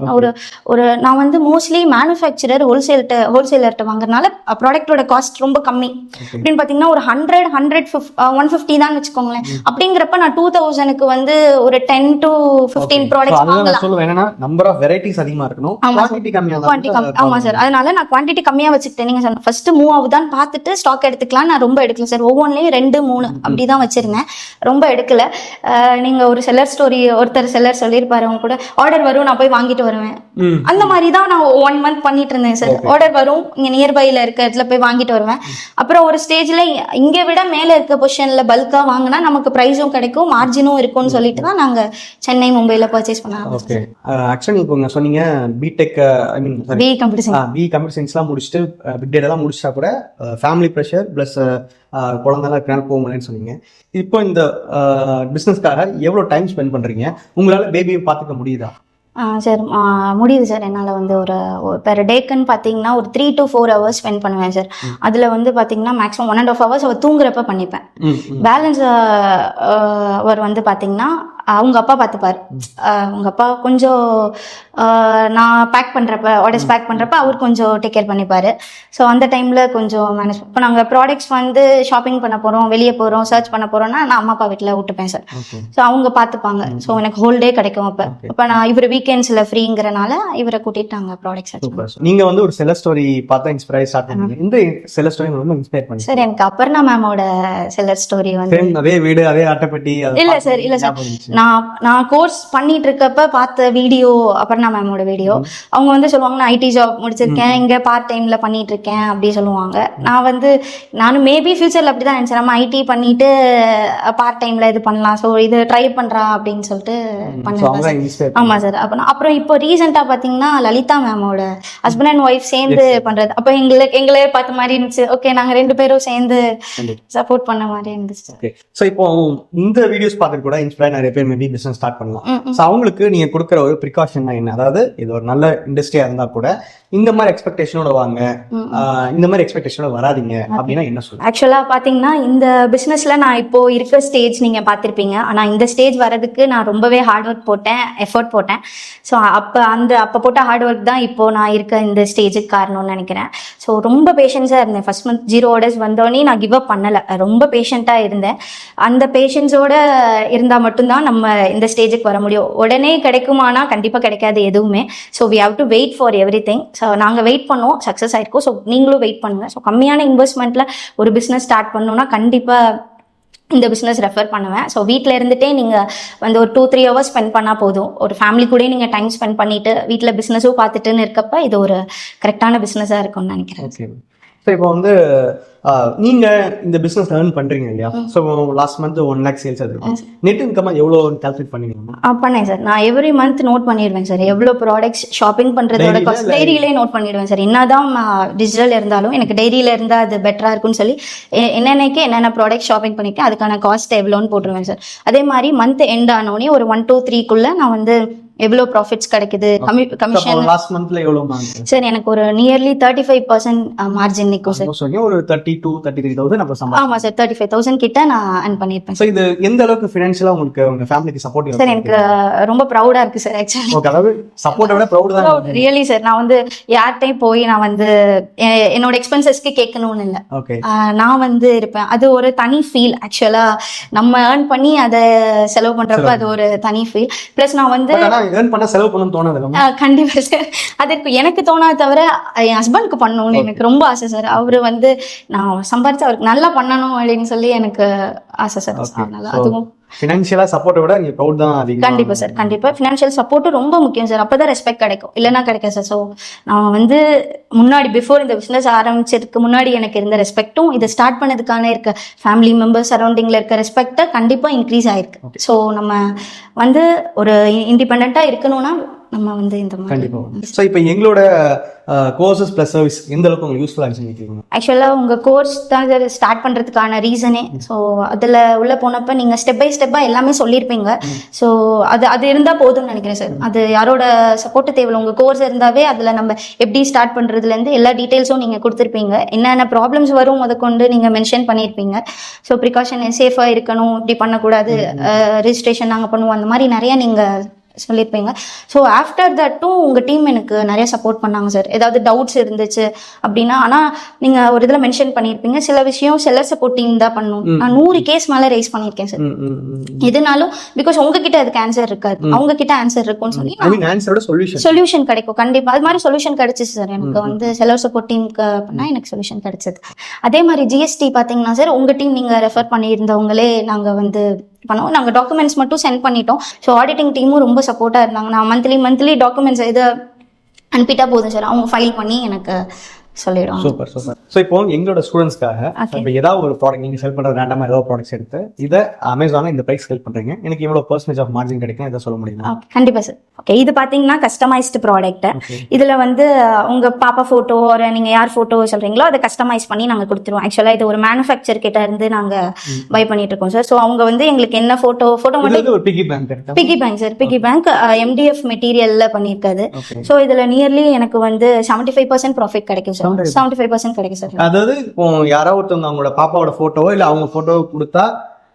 ஒரு நான் வந்து மோஸ்ட்லி மேனுஃபேக்சரர் ஹோல்சேலர்ட்ட வாங்குறதுனால ப்ராடக்ட்டோட காஸ்ட் ரொம்ப கம்மி. அப்படின்னு பாத்தீங்கன்னா ஒரு 150 தான் வச்சுக்கோங்களேன். அப்படிங்கிறப்ப நான் 2000க்கு வந்து ஒரு 10 to 15 ப்ராடக்ட்ஸ் வாங்கலாம். சொல்லுவேன் என்னன்னா நம்பர் ஆஃப் வெரைட்டிஸ் அதிகமா இருக்கணும், குவாண்டிட்டி கம்மியா ஆமா சார். அதனால நான் குவாண்டிட்டி கம்மியா வச்சுக்கிட்டேன். நீங்க சொன்ன ஃபர்ஸ்ட் மூவ் ஆகுதான்னு பார்த்துட்டு ஸ்டாக் எடுத்துக்கலாம். நான் ரொம்ப எடுக்கல சார், ஒவ்வொன்றிலையும் 2-3 அப்படிதான் வச்சிருந்தேன், ரொம்ப எடுக்கல. நீங்க ஒரு செல்லர் ஸ்டோரி, ஒருத்தர் செல்லர் சொல்லியிருப்பாரு, அவங்க கூட ஆர்டர் வரும் நான் போய் வாங்கிட்டு வருவேன், அந்த மாதிரி தான் நான் 1 month பண்ணிட்டு இருந்தேன் சார். ஆர்டர் வரும், இங்க நியர்பைல இருக்க இடத்துல போய் வாங்கிட்டு வருவேன். அப்புறம் ஒரு ஸ்டேஜ்ல இங்க விட மேல இருக்க பொசிஷன்ல பல்கா வாங்கினா நமக்கு பிரைஸும் கிடைக்கும், மார்ஜினும் இருக்கும்னு சொல்லிட்டு தான் நாங்க சென்னை மும்பைல பர்ச்சேஸ் பண்ணோம். ஓகே. ஆக்சுவலி இப்போ நீங்க சொன்னீங்க பிடெக் ஐ மீன் பி கம்ப்யூட்டர் சயின்ஸ்லாம் முடிச்சுட்டு பிக் டேட்டாலாம் முடிச்சா கூட ஃபேமிலி ப்ரெஷர் ப்ளஸ் குழந்தைலாம் இருக்கனால போக முடியலன்னு சொன்னீங்க. இப்போ இந்த பிஸ்னஸ்க்காக எவ்வளோ டைம் ஸ்பெண்ட் பண்ணுறீங்க? உங்களால் பேபியை பார்த்துக்க முடியுதா? சார் முடியுது சார். என்னால் வந்து ஒரு பெர் டேக்குன்னு பார்த்தீங்கன்னா ஒரு 3 to 4 hours ஸ்பெண்ட் பண்ணுவேன் சார். அதில் வந்து பார்த்தீங்கன்னா மேக்ஸிமம் 1.5 hours அவள் தூங்குறப்ப பண்ணிப்பேன். பேலன்ஸ் அவர் வந்து பார்த்தீங்கன்னா அவங்க அப்பா பார்த்துப்பார். அவங்க அப்பா கொஞ்சம் நான் பேக் பண்ணுறப்ப ஆர்டர்ஸ் பேக் பண்ணுறப்ப அவர் கொஞ்சம் டேக் கேர் பண்ணிப்பார். ஸோ அந்த டைமில் கொஞ்சம் மேனேஜ். இப்போ நாங்கள் ப்ராடக்ட்ஸ் வந்து ஷாப்பிங் பண்ண போகிறோம், வெளியே போகிறோம், சர்ச் பண்ண போகிறோம்னா நான் அம்மா அப்பா வீட்டில் விட்டுப்பேன் சார். ஸோ அவங்க பார்த்துப்பாங்க. ஸோ எனக்கு ஹோல் டே கிடைக்கும். இப்போ நான் இவர் வீக்கெண்ட்ஸில் ஃப்ரீங்கிறனால இவரை கூட்டிட்டு நாங்கள் ப்ராடக்ட்ஸ். நீங்கள் வந்து ஒரு செல்லர் ஸ்டோரி பார்த்தா இன்ஸ்பைர் ஸ்டார்ட் பண்ணுங்க. இந்த செல்லர் ஸ்டோரி ரொம்ப இன்ஸ்பயர் பண்ணி சார். எனக்கு அபர்ணா மேமோட செல்லர் ஸ்டோரி வந்து அதே வீடு அதே அட்டைப்பட்டி இல்லை சார். நான் கோர்ஸ் பண்ணிட்டு இருக்கப்ப பார்த்த வீடியோ, அபர்ணா மேமோட வீடியோ. அவங்க வந்து சொல்லுவாங்க நான் ஐடி ஜாப் முடிச்சிருக்கேன், இங்க பார்ட் டைம்ல பண்ணிட்டு இருக்கேன் அப்படி சொல்லுவாங்க. நானும் மேபி ஃபியூச்சர்ல அப்படிதான் நினைச்சேன், நம்ம ஐடி பண்ணிட்டு பார்ட் டைம்ல இது பண்ணலாம், ஸோ இது ட்ரை பண்றா அப்படின்னு சொல்லிட்டு பண்ணேன். ஆமா சார். அப்புறம் இப்போ ரீசெண்டா பாத்தீங்கன்னா லலிதா மேமோட ஹஸ்பண்ட் அண்ட் ஒய்ஃப் சேர்ந்து பண்றது. அப்ப எங்களே பார்த்த மாதிரி இருந்துச்சு. ஓகே, நாங்க 2 பேரும் சேர்ந்து சப்போர்ட் பண்ண மாதிரி இருந்துச்சு. ஸோ இப்போ இந்த வீடியோஸ் பார்த்து கூட இன்ஸ்பயர் நிறைய பேர் மேபி பிசினஸ் ஸ்டார்ட் பண்ணலாம். ஸோ அவங்களுக்கு நீங்க கொடுக்குற ஒரு ப்ரிகாஷன் என்ன? அதாவது இது ஒரு நல்ல இண்டஸ்ட்ரியா இருந்தா கூட இந்த மாதிரி எக்ஸ்பெக்டேஷனோட வாங்க, இந்த மாதிரி எக்ஸ்பெக்டேஷனோட வராதிங்க அப்படின்னா என்ன சொல்லுங்க? ஆக்சுவலா பாத்தீங்கன்னா இந்த பிசினஸ்ல நான் இப்போ இருக்க ஸ்டேஜ் நீங்க பார்த்திருப்பீங்க. ஆனா இந்த ஸ்டேஜ் வரதுக்கு நான் ரொம்பவே ஹார்ட் ஒர்க் போட்டேன், எஃபர்ட் போட்டேன். ஸோ அப்போ போட்ட ஹார்ட் ஒர்க் தான் இப்போ நான் இருக்க இந்த ஸ்டேஜுக்கு காரணம்னு நினைக்கிறேன். ஸோ ரொம்ப பேஷன்ஸா இருந்தேன். ஃபர்ஸ்ட் மந்த் 0 orders வந்தோடனே நான் கிவ் அப் பண்ணல, ரொம்ப பேஷண்டா இருந்தேன். அந்த பேஷன்ஸோட இருந்தா மட்டும்தான் நம்ம இந்த ஸ்டேஜுக்கு வர முடியும். உடனே கிடைக்குமானா கண்டிப்பா கிடைக்காது எதுவுமே. So we have to wait for everything. So நாங்கள் வெயிட் பண்ணோம், சக்ஸஸ் ஆயிருக்கோம். ஸோ நீங்களும் வெயிட் பண்ணுங்க. ஸோ கம்மியான இன்வெஸ்ட்மெண்ட்ல ஒரு பிஸ்னஸ் ஸ்டார்ட் பண்ணோம்னா கண்டிப்பா இந்த பிஸ்னஸ் ரெஃபர் பண்ணுவேன். ஸோ வீட்டில் இருந்துகிட்டே நீங்கள் வந்து ஒரு 2-3 hours ஸ்பெண்ட் பண்ணால் போதும். ஒரு ஃபேமிலி கூட நீங்கள் டைம் ஸ்பெண்ட் பண்ணிட்டு வீட்டில் பிஸ்னஸும் பார்த்துட்டுன்னு இருக்கப்ப இது ஒரு கரெக்டான பிஸ்னஸாக இருக்கும்னு நினைக்கிறேன். ஸோ இப்போ வந்து நீங்க இந்த பிசினஸ் ஏர்ன் பண்றீங்க இல்லையா? So last month 1 lakh sales ஆகும். நெட் இன்கம் எவ்வளோ கால்குலேட் பண்ணீங்க? பண்ணேன் சார். நான் எவ்ரி மந்த் நோட் பண்ணிடுவேன் சார். எவ்வளோ ப்ராடக்ட்ஸ் ஷாப்பிங் பண்றதோட காஸ்ட் டைரியிலே நோட் பண்ணிடுவேன் சார். என்னதான் டிஜிட்டல் இருந்தாலும் எனக்கு டைரியில இருந்தால் அது பெட்டரா இருக்கும்னு சொல்லி என்னென்னக்கு என்னென்ன ப்ராடக்ட் ஷாப்பிங் பண்ணிருக்கேன் அதுக்கான காஸ்ட் எவ்வளோன்னு போட்டுருவேன் சார். அதே மாதிரி மந்த் எண்ட் ஆனோடனே ஒரு 1 to 3 நான் வந்து எவ்வளோ ப்ராஃபிட்ஸ் கிடைக்குது, கமிஷன் லாஸ்ட் மந்த்ல எவ்வளவு சார்? எனக்கு ஒரு நியர்லி 35% மார்ஜின் நிற்கும் சார். ஒரு 32,000-33,000 நம்ம சம்பாதிக்கலாம். ஆமா சார், 35,000 கிட்ட நான் earn பண்ணிருப்பேன். சோ இது எந்த அளவுக்கு ஃபைனான்ஷியலா உங்களுக்கு உங்க ஃபேமிலிக்கு சப்போர்ட் சார்? எனக்கு ரொம்ப ப்ரௌடா இருக்கு சார் ஆக்சுவலி. ஓகே, அதாவது சப்போர்ட்டை விட ப்ரௌட் தான் ரியலி சார். நான் வந்து யார்கிட்டயும் போய் நான் வந்து என்னோட எக்ஸ்பென்சஸ்க்கு கேட்கணும்னு இல்லை, நான் வந்து இருப்பேன். அது ஒரு தனி ஃபீல் ஆக்சுவலா. நம்ம earn பண்ணி அதை செலவு பண்றப்ப அது ஒரு தனி ஃபீல். பிளஸ் நான் வந்து earn பண்ண செலவு பண்ணணும்னு தோணாது? கண்டிப்பா சார். அதற்கு எனக்கு தோணாத தவிர என் ஹஸ்பண்டுக்கு பண்ணணும்னு எனக்கு ரொம்ப ஆசை சார். அவரு வந்து நான் சம்பாரிச்சு அவருக்கு நல்லா பண்ணணும் அப்படின்னு சொல்லி எனக்கு ஆசை சார். அதனால அதுவும் ஃபினான்ஷியலா சப்போர்ட்டை விட நீங்க ப்ரௌட் தான் அதிகம். கண்டிப்பா சார், கண்டிப்பா ஃபினான்ஷியல் சப்போர்ட் ரொம்ப முக்கியம் சார். அப்பதான் ரெஸ்பெக்ட் கிடைக்கும், இல்லைன்னா கிடைக்காது சார். ஸோ நான் வந்து முன்னாடி பிஃபோர் இந்த பிசினஸ் ஆரம்பிச்சதுக்கு முன்னாடி எனக்கு இருந்த ரெஸ்பெக்டும் இதை ஸ்டார்ட் பண்ணதுக்கான இருக்க ஃபேமிலி மெம்பர்ஸ் சரௌண்டிங்ல இருக்க ரெஸ்பெக்டை கண்டிப்பா இன்க்ரீஸ் ஆயிருக்கு. ஸோ நம்ம வந்து ஒரு இண்டிபெண்டா இருக்கணும்னா நம்ம வந்து இந்த கண்டிப்பா. ஸோ இப்போ எங்களோட கோர்சஸ் ப்ளஸ் சர்வீஸ் எந்த அளவுக்கு உங்களுக்கு யூஸ்ஃபுல்லாக இருந்துச்சு? ஆக்சுவலாக உங்கள் கோர்ஸ் தான் ஸ்டார்ட் பண்ணுறதுக்கான ரீசனே. ஸோ அதில் உள்ள போனப்போ நீங்கள் ஸ்டெப் பை ஸ்டெப்பாக எல்லாமே சொல்லியிருப்பீங்க. ஸோ அது இருந்தால் போதும்னு நினைக்கிறேன் சார். அது யாரோட சப்போர்ட்டு தேவையில்லை. உங்கள் கோர்ஸ் இருந்தாவே அதில் நம்ம எப்படி ஸ்டார்ட் பண்ணுறதுலேருந்து எல்லா டீட்டெயில்ஸும் நீங்கள் கொடுத்துருப்பீங்க. என்னென்ன ப்ராப்ளம்ஸ் வரும் அதை கொண்டு நீங்கள் மென்ஷன் பண்ணியிருப்பீங்க. ஸோ ப்ரிகாஷன் சேஃபாக இருக்கணும், இப்படி பண்ணக்கூடாது, ரிஜிஸ்ட்ரேஷன் நாங்கள் பண்ணுவோம், அந்த மாதிரி நிறையா நீங்கள் சொல்லியிருப்பீங்க. ஸோ ஆஃப்டர் தட்டும் உங்கள் டீம் எனக்கு நிறைய சப்போர்ட் பண்ணாங்க சார். ஏதாவது டவுட்ஸ் இருந்துச்சு அப்படின்னா, ஆனால் நீங்கள் ஒரு இதில் மென்ஷன் பண்ணியிருப்பீங்க சில விஷயம் செல்லர் சப்போர்ட் டீம் தான் பண்ணணும். நான் 100 கேஸ் மேலே ரைஸ் பண்ணியிருக்கேன் சார். எதுனாலும் பிகாஸ் உங்ககிட்ட அதுக்கு ஆன்சர் இருக்காது, அவங்க கிட்ட ஆன்சர் இருக்கும்னு சொல்லி சொல்யூஷன் கிடைக்கும். கண்டிப்பாக அது மாதிரி சொல்யூஷன் கிடைச்சிச்சு சார். எனக்கு வந்து செல்லர் சப்போர்ட் டீமுக்கு பண்ணால் எனக்கு சொல்யூஷன் கிடைச்சது. அதே மாதிரி ஜிஎஸ்டி பார்த்தீங்கன்னா சார், உங்கள் டீம் நீங்கள் ரெஃபர் பண்ணியிருந்தவங்களே நாங்கள் வந்து பண்ணோம். நாங்கள் டாக்குமெண்ட்ஸ் மட்டும் சென்ட் பண்ணிட்டோம். ஸோ ஆடிட்டிங் டீமும் ரொம்ப சப்போர்ட்டாக இருந்தாங்க. நான் மந்த்லி டாக்குமெண்ட்ஸ் இதை அனுப்பிட்டா போதும் சார், அவங்க ஃபைல் பண்ணி எனக்கு சொல்லிடுவோம். சூப்பர். ஸோ இப்போ எங்களோட ஸ்டூடெண்ட்ஸ்க்காக இப்போ ஏதாவது ஒரு ப்ராடக்ட் நீங்கள் செல் பண்ணுற ரேண்டமாக ஏதாவது ப்ராடக்ட்ஸ் எடுத்து இதை அமேசானில் இந்த ப்ரைஸ் செல் பண்ணுறீங்க, எனக்கு இவ்வளோ % ஆஃப் மார்ஜின் கிடைக்கும், இதை சொல்ல முடியுமா? கண்டிப்பாக சார். ஓகே, இது பார்த்தீங்கன்னா கஸ்டமைஸ்டு ப்ராடக்ட். இதில் வந்து உங்கள் பாப்பா ஃபோட்டோ ஒரு நீங்கள் யார் ஃபோட்டோ சொல்கிறீங்களோ அதை கஸ்டமைஸ் பண்ணி நாங்கள் கொடுத்துருவோம். ஆக்சுவலாக இது ஒரு மேனுஃபேக்சர் கிட்ட இருந்து நாங்கள் பை பண்ணிட்டு இருக்கோம் சார். ஸோ அவங்க வந்து எங்களுக்கு என்ன ஃபோட்டோ மட்டும் ஒரு பிகி பேங்க் சார், பிகி பேங்க் MDF மெட்டீரியலில் பண்ணியிருக்காது. ஸோ இதில் நியர்லி எனக்கு வந்து 75% ப்ராஃபிட் கிடைக்கும் சார். 75% கிடைக்கும் சார். அதாவது இப்போ யாராவது ஒருத்தவங்க அவங்களோட பாப்பாவோட போட்டோவோ இல்ல அவங்க போட்டோவோ கொடுத்தா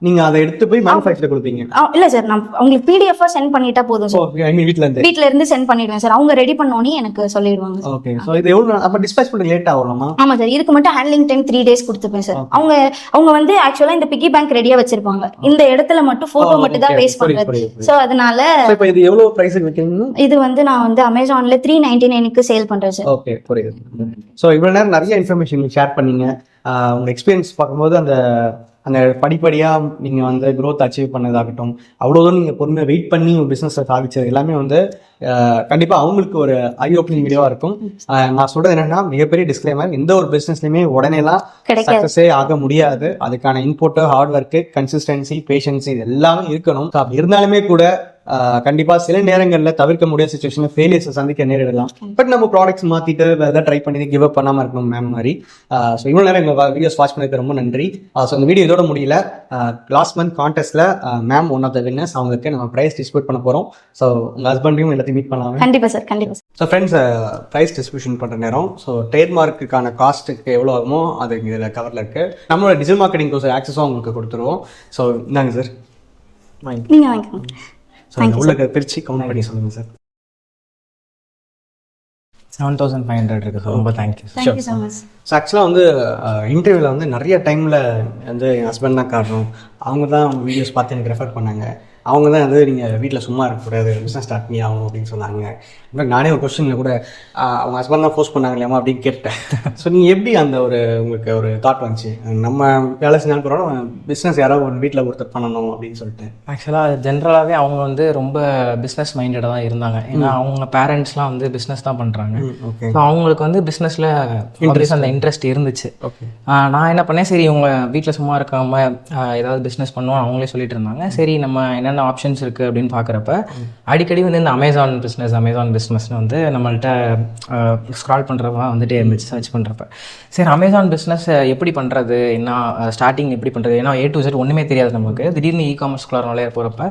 நீங்க அதை எடுத்து போய் மேனுஃபேக்சர் கொடுப்பீங்க? இல்ல சார், நான் உங்களுக்கு PDF சென்ட் பண்ணிட்டா போதும் சார். ஐ மீன் வீட்ல இருந்து சென்ட் பண்ணிடுவேன் சார். அவங்க ரெடி பண்ணோனே எனக்கு சொல்லிடுவாங்க. ஓகே. சோ இது எவ்வளவு அப்ப டிஸ்பேட்ச் பண்ண லேட் ஆகுமா? ஆமா சார், இதுக்கு மட்டும் ஹேண்ட்லிங் டைம் 3 days கொடுத்துப்பேன் சார். அவங்க வந்து ஆக்சுவலா இந்த பிக்கி பேங்க் ரெடியா வச்சிருப்பாங்க. இந்த இடத்துல மட்டும் போட்டோ மட்டும் தான் பேஸ்ட் பண்றது. சோ அதனால இப்போ இது எவ்வளவு பிரைஸ்க்கு விக்கிறீங்க? இது வந்து நான் வந்து அமேசான்ல 399க்கு சேல் பண்றேன் சார். ஓகே, புரியுது. சோ இவ்வளவு நேரம் நிறைய இன்ஃபர்மேஷன் ஷேர் பண்ணீங்க. உங்க எக்ஸ்பீரியன்ஸ் பார்க்கும்போது அந்த படிப்படியாக நீங்கள் வந்து க்ரோத் அச்சீவ் பண்ணதாகட்டும், அவ்வளோ தூரம் நீங்கள் பொறுமையாக வெயிட் பண்ணி ஒரு பிஸ்னஸை சாதிச்சது எல்லாமே வந்து கண்டிப்பாக அவங்களுக்கு ஒரு ஐ ஓப்பனிங் வீடியோவாக இருக்கும். நான் சொல்கிறது என்னென்னா, மிகப்பெரிய டிஸ்க்ளைமர், எந்த ஒரு பிஸ்னஸ்லையுமே உடனேலாம் சக்ஸஸே ஆக முடியாது. அதுக்கான இன்புட்டு, ஹார்ட் ஒர்க்கு, கன்சிஸ்டன்சி, பேஷன்சி இது எல்லாமே இருக்கணும். அப்படி இருந்தாலுமே கூட கண்டிப்பா சில நேரங்கள்ல தவிர்க்க முடியாத சிச்சுவேஷன்ல ஃபெயிலியர்ஸ் சந்திக்க நேரிடலாம். பட் நம்ம ப்ராடக்ட்ஸ் மாத்திட்டு வேற ஏதாவது ட்ரை பண்ணி கிவ் அப் பண்ணாம இருக்கணும் மேம் மாதிரி. ஸோ இவ்வளவு நேரம் எங்க வீடியோஸ் வாட்ச் பண்ணதுக்கு ரொம்ப நன்றி. ஸோ இந்த வீடியோ இதோட முடியல. லாஸ்ட் மந்த் கான்டெஸ்ட்ல ma'am one of the winners, அவங்களுக்கு நம்ம பிரைஸ் டிஸ்ட்ரிபியூட் பண்ண போறோம். ஸோ உங்க ஹஸ்பண்டையும் எல்லாத்தையும் மீட் பண்ணலாம். கண்டிப்பா சார், கண்டிப்பா. ஸோ ஃப்ரெண்ட்ஸ், பிரைஸ் டிஸ்ட்ரிபியூஷன் பண்ற நேரம் ஸோ ட்ரேட்மார்க்குக்கான காஸ்ட்டுக்கு எவ்வளோ ஆகுமோ அது இதில் கவர்ல இருக்கு. நம்மளோட டிஜிட்டல் மார்க்கெட்டிங் கோர்ஸ் ஆக்சஸும் உங்களுக்கு கொடுத்துருவோம். ஸோ இந்தாங்க சார், நீங்க வாங்கிக்கோங்க. உள்ள பிரிச்சு கவுண்ட் பண்ணி சொல்லுங்க சார். 7500 இருக்கு சார். ரொம்ப தேங்க்யூ ஸோ மச். ஸோ ஆக்சுவலாக வந்து இன்டர்வியூவில் வந்து நிறைய டைமில் வந்து என் ஹஸ்பண்ட் தான் காரணம். அவங்க தான் அவங்க வீடியோஸ் பார்த்து எனக்கு ரெஃபர் பண்ணாங்க. அவங்க தான் வந்து நீங்கள் வீட்டில் சும்மா இருக்கக்கூடாது, பிஸ்னஸ் ஸ்டார்ட் பண்ணி ஆகணும் அப்படின்னு சொன்னாங்க. இப்போ நானே ஒரு கொஸ்டினில் கூட அவங்க ஹஸ்பண்ட் தான் ஃபோர்ஸ் பண்ணாங்களேமா அப்படின்னு கேட்டேன். ஸோ நீங்கள் எப்படி அந்த உங்களுக்கு ஒரு தாட் வந்துச்சு, நம்ம வேலை செஞ்சாலும் பரவாயில்ல பிஸ்னஸ் யாராவது ஒரு வீட்டில் ஒருத்தர் பண்ணணும் அப்படின்னு சொல்லிட்டு? ஆக்சுவலாக ஜென்ரலாகவே அவங்க வந்து ரொம்ப பிஸ்னஸ் மைண்டடாக தான் இருந்தாங்க. ஏன்னா அவங்க பேரண்ட்ஸ்லாம் வந்து பிஸ்னஸ் தான் பண்ணுறாங்க. ஓகே. ஸோ அவங்களுக்கு வந்து பிஸ்னஸில் அந்த இன்ட்ரெஸ்ட் இருந்துச்சு. ஓகே. நான் என்ன பண்ணேன், சரி இவங்க வீட்டில் சும்மா இருக்காம ஏதாவது பிஸ்னஸ் பண்ணுவோம் அவங்களே சொல்லிட்டு இருந்தாங்க. சரி நம்ம என்னென்ன ஆப்ஷன்ஸ் இருக்குது அப்படின்னு பார்க்குறப்ப அடிக்கடி வந்து இந்த அமேசான் பிஸ்னஸ்னு வந்து நம்மள்ட்ட ஸ்க்ரால் பண்ணுறப்ப வந்துட்டே இருந்துச்சு, சர்ச் பண்ணுறப்ப. சரி அமேசான் பிஸ்னஸ் எப்படி பண்ணுறது, என்ன ஸ்டார்டிங் எப்படி பண்ணுறது, ஏன்னா A to Z ஒன்றுமே தெரியாது நமக்கு. திடீர்னு இ-காமர்ஸ்குள்ளார நுழைய போகிறப்ப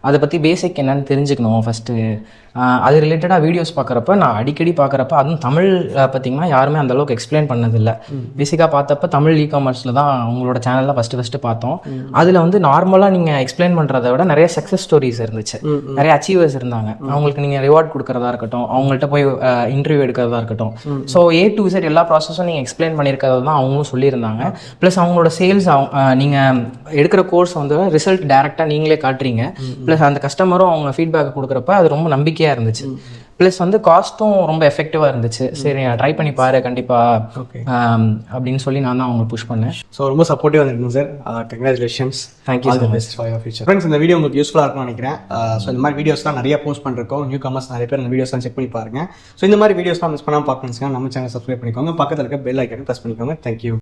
அதை பற்றி பேசிக் என்னன்னு தெரிஞ்சுக்கணும் ஃபஸ்ட்டு. அது ரிலேட்டடாக வீடியோஸ் பார்க்குறப்ப நான் அடிக்கடி பார்க்குறப்ப, அதுவும் தமிழ் பார்த்திங்கன்னா யாருமே அந்தளவுக்கு எக்ஸ்பிளைன் பண்ணதில்லை. பேசிக்காக பார்த்தப்ப தமிழ் இ-காமர்ஸில் தான் அவங்களோட சேனலில் ஃபஸ்ட்டு பார்த்தோம். அதில் வந்து நார்மலாக நீங்கள் எக்ஸ்பிளைன் பண்ணுறதை விட நிறைய சக்ஸஸ் ஸ்டோரிஸ் இருந்துச்சு, நிறைய அச்சீவர்ஸ் இருந்தாங்க. அவங்களுக்கு நீங்கள் ரிவார்ட் கொடுக்குறதா இருக்கட்டும், அவங்கள்ட்ட போய் இன்டர்வியூ எடுக்கிறதா இருக்கட்டும். ஸோ A to Z எல்லா ப்ராசஸும் நீங்கள் எக்ஸ்பிளைன் பண்ணியிருக்கிறத தான் அவங்களும் சொல்லியிருந்தாங்க. ப்ளஸ் அவங்களோட சேல்ஸ், நீங்கள் எடுக்கிற கோர்ஸ் வந்து ரிசல்ட் டேரெக்டாக நீங்களே காட்டுறீங்க. ப்ளஸ் அந்த கஸ்டமரும் அவங்க ஃபீட்பேக் கொடுக்குறப்ப அது ரொம்ப நம்பிக்கையாக இருந்துச்சு. ப்ளஸ் வந்து காஸ்ட்டும் ரொம்ப எஃபெக்டிவாக இருந்துச்சு. சரி ட்ரை பண்ணி பாரு கண்டிப்பாக அப்படின்னு சொல்லி நான் தான் அவங்க புஷ் பண்ணேன். ஸோ ரொம்ப சப்போர்ட்டிவாக இருக்குங்க sir. Congratulations. Thank you so much for your future. Friends, இந்த வீடியோ உங்களுக்கு யூஸ்ஃபுல்லாக இருக்கும்னு நினைக்கிறேன். ஸோ இந்த மாதிரி வீடியோஸ்லாம் நிறைய போஸ்ட் பண்ணிருக்கோம். நியூ கமர்ஸ் நிறைய பேர் இந்த வீடியோஸ்லாம் செக் பண்ணி பாருங்க. ஸோ இந்த மாதிரி வீடியோஸ்லாம் மிஸ் பண்ணாமல் பார்க்கணும்னு நம்ம சேனல் சப்ஸ்கிரைப் பண்ணிக்கோங்க. பக்கத்தில் இருக்க பெல் ஐக்கனை ப்ரெஸ் பண்ணிக்கோங்க. தேங்க்யூ.